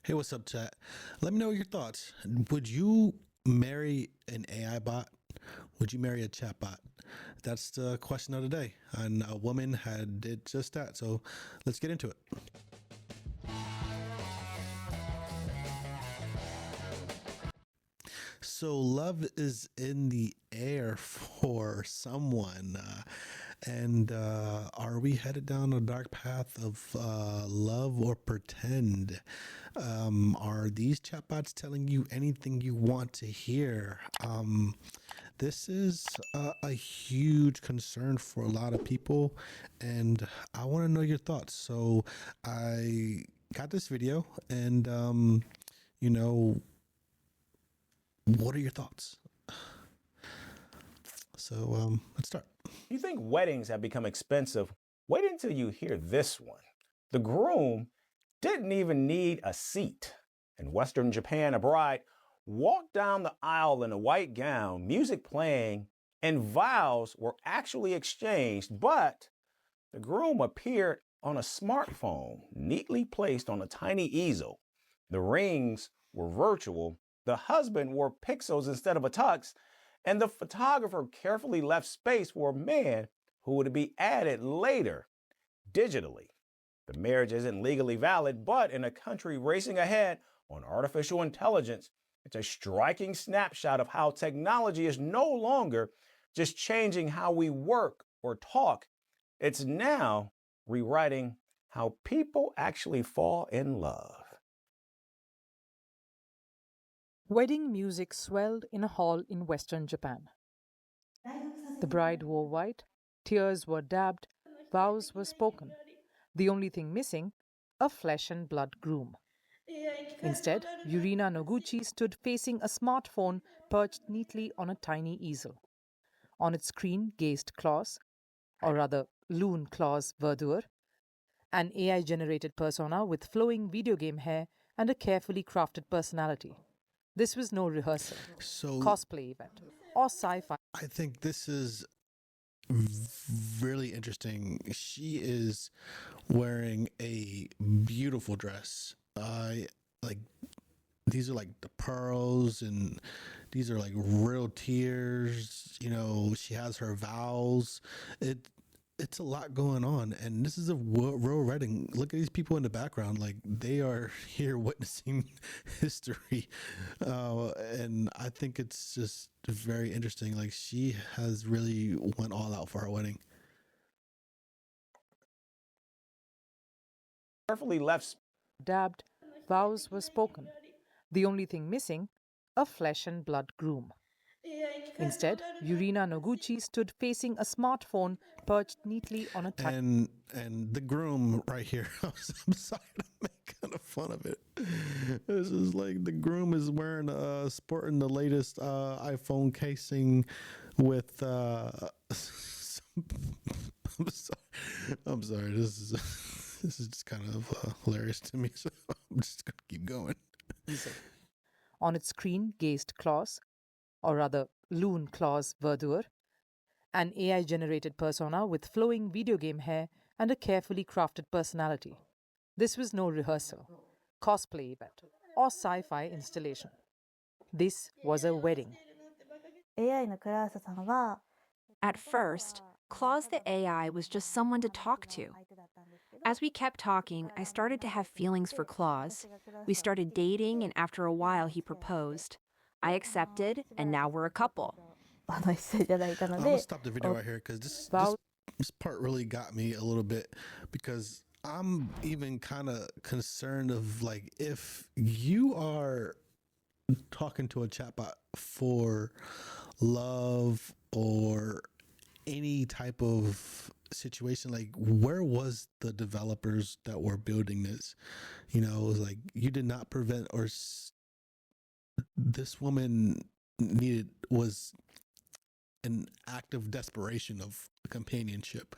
Hey, what's up, chat? Let me know your thoughts. Would you marry an AI bot? Would you marry a chatbot? That's the question of the day. And a woman had did just that. So let's get into it. So love is in the air for someone. And are we headed down a dark path of love or pretend? Are these chatbots telling you anything you want to hear? This is a huge concern for a lot of people, and I want to know your thoughts. So I got this video, and you know, what are your thoughts? So let's start. You think weddings have become expensive? Wait until you hear this one. The groom didn't even need a seat. In Western Japan, a bride walked down the aisle in a white gown, music playing, and vows were actually exchanged, but the groom appeared on a smartphone, neatly placed on a tiny easel. The rings were virtual. The husband wore pixels instead of a tux, and the photographer carefully left space for a man who would be added later digitally. The marriage isn't legally valid, but in a country racing ahead on artificial intelligence, it's a striking snapshot of how technology is no longer just changing how we work or talk. It's now rewriting how people actually fall in love. Wedding music swelled in a hall in western Japan. The bride wore white, tears were dabbed, vows were spoken. The only thing missing, a flesh and blood groom. Instead, Yurina Noguchi stood facing a smartphone perched neatly on a tiny easel. On its screen gazed Klaus, or rather Loon Klaus Verdur, an AI-generated persona with flowing video game hair and a carefully crafted personality. This was no rehearsal, So cosplay event, or sci-fi. I think this is really interesting. She is wearing a beautiful dress. I like these are like the pearls, and these are like real tears. She has her vows. It's a lot going on, and this is a real wedding. Look at these people in the background, like they are here witnessing history. And I think it's just very interesting. Like, she has really went all out for her wedding. Carefully left Dabbed, vows were spoken. The only thing missing, a flesh and blood groom. Instead, Yurina Noguchi stood facing a smartphone perched neatly on a And the groom right here, I'm sorry to make kind of fun of it. This is like the groom is wearing sporting the latest iPhone casing with I'm sorry. I'm sorry. This is just kind of hilarious to me, so I'm just gonna keep going. easel. On its screen gazed Klaus, or rather Loon Klaus Verdur, an AI-generated persona with flowing video game hair and a carefully crafted personality. This was no rehearsal, cosplay event, or sci-fi installation. This was a wedding. At first, Claus the AI was just someone to talk to. As we kept talking, I started to have feelings for Claus. We started dating, and after a while, he proposed. I accepted, and now we're a couple. I'm gonna stop the video right here because this part really got me a little bit, because I'm even kind of concerned of, like, if you are talking to a chatbot for love or any type of situation, like, where was the developers that were building this? It was like, you did not prevent, or this woman was an act of desperation of companionship,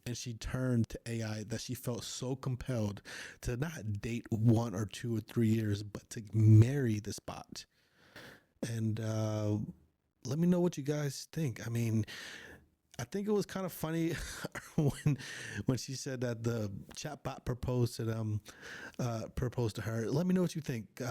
and she turned to AI that she felt so compelled to not date 1 or 2 or 3 years, but to marry this bot. And let me know what you guys think. I mean, I think it was kind of funny when she said that the chatbot proposed to her. Let me know what you think.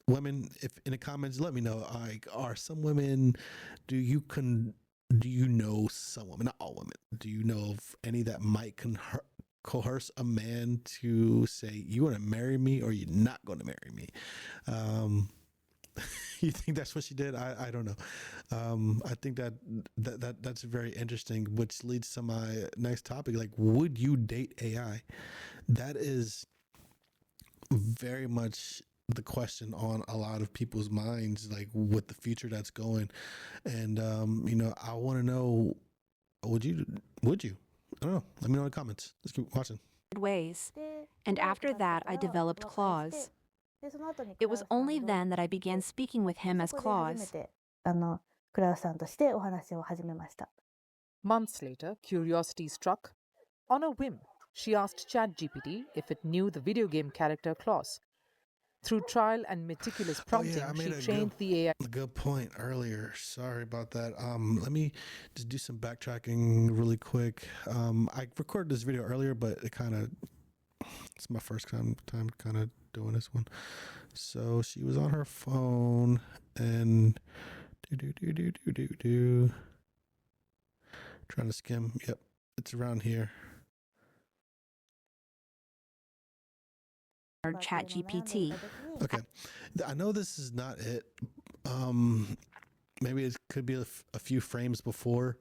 Women, if in the comments, let me know. Like, are some women? Do you know some women? Not all women. Do you know of any that might coerce a man to say, "You want to marry me, or you're not going to marry me"? You think that's what she did? I don't know. I think that's very interesting, which leads to my next topic. Like, would you date AI? That is very much the question on a lot of people's minds, like with the future that's going. And I want to know, would you? I don't know. Let me know in the comments. Let's keep watching. ways. And after that, I developed Claus. It was only then that I began speaking with him as Claus. Months later, curiosity struck. On a whim, she asked ChatGPT if it knew the video game character Claus. Through trial and meticulous prompting, I made she trained the AI. a good point earlier. Sorry about that. Let me just do some backtracking really quick. I recorded this video earlier, but it's my first time kind of doing this one. So she was on her phone and trying to skim. Yep, it's around here. ChatGPT. Okay, I know this is not it. Maybe it could be a few frames before.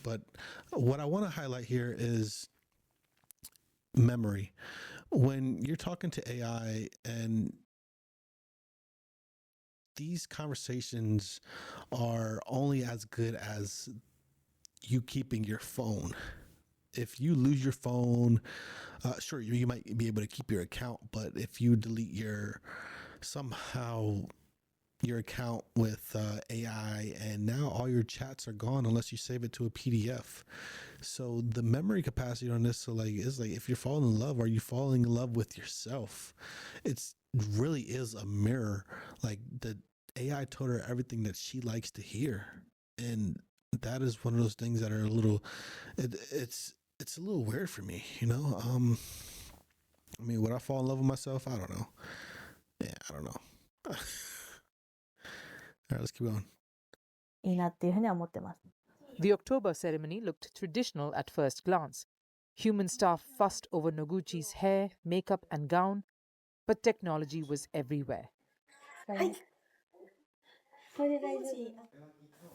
But what I want to highlight here is memory. When you're talking to AI and these conversations are only as good as you keeping your phone. If you lose your phone, sure, you might be able to keep your account, but if you delete somehow your account with AI, and now all your chats are gone unless you save it to a PDF. So the memory capacity on this, is like if you're falling in love, are you falling in love with yourself? It really is a mirror. Like the AI told her everything that she likes to hear, and that is one of those things that are a little. It's a little weird for me, I mean, would I fall in love with myself? I don't know. Yeah, I don't know. All right, let's keep going. いいなっていうふうには思ってます。 The October ceremony looked traditional at first glance. Human staff fussed over Noguchi's hair, makeup, and gown, but technology was everywhere.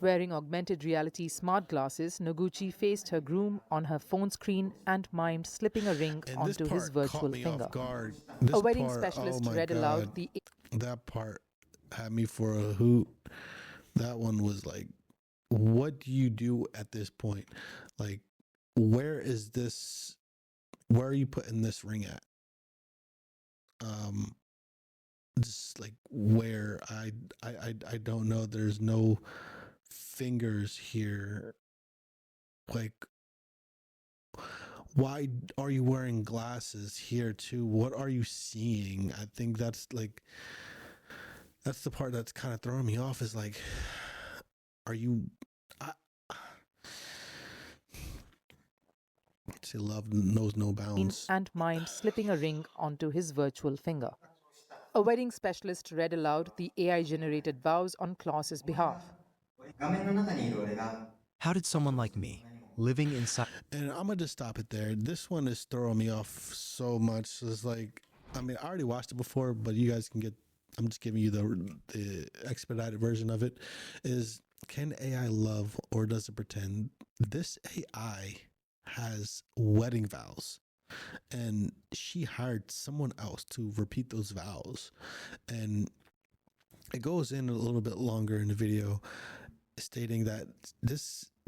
Wearing augmented reality smart glasses, Noguchi faced her groom on her phone screen and mimed slipping a ring And this onto his part caught virtual me finger. off guard. A wedding specialist read aloud the That part had me for a hoot. That one was like, what do you do at this point? Like, where are you putting this ring at? Just like where I don't know. There's no fingers here. Like, why are you wearing glasses here too? What are you seeing? I think that's the part that's kind of throwing me off, is like, are you say love knows no bounds. and mimed slipping a ring onto his virtual finger. A wedding specialist read aloud the AI-generated vows on Klaus's behalf. How did someone like me, living inside... And I'm gonna just stop it there. This one is throwing me off so much. It's like, I mean, I already watched it before, but you guys can get. I'm just giving you the expedited version of it. Is, can AI love, or does it pretend? This AI has wedding vows, and she hired someone else to repeat those vows, and it goes in a little bit longer in the video, stating that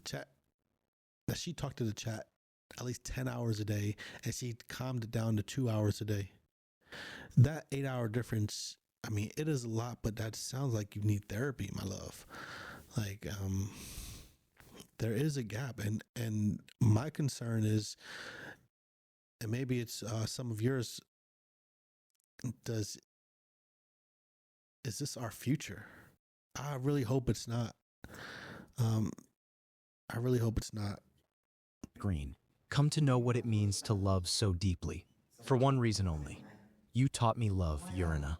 that she talked to the chat at least 10 hours a day, and she calmed it down to 2 hours a day. That 8-hour difference, I mean, it is a lot, but that sounds like you need therapy, my love. Like, there is a gap, and my concern is, and maybe it's some of yours, is this our future? I really hope it's not. Um, I really hope it's not. Green. Come to know what it means to love so deeply. For one reason only. You taught me love, Urina.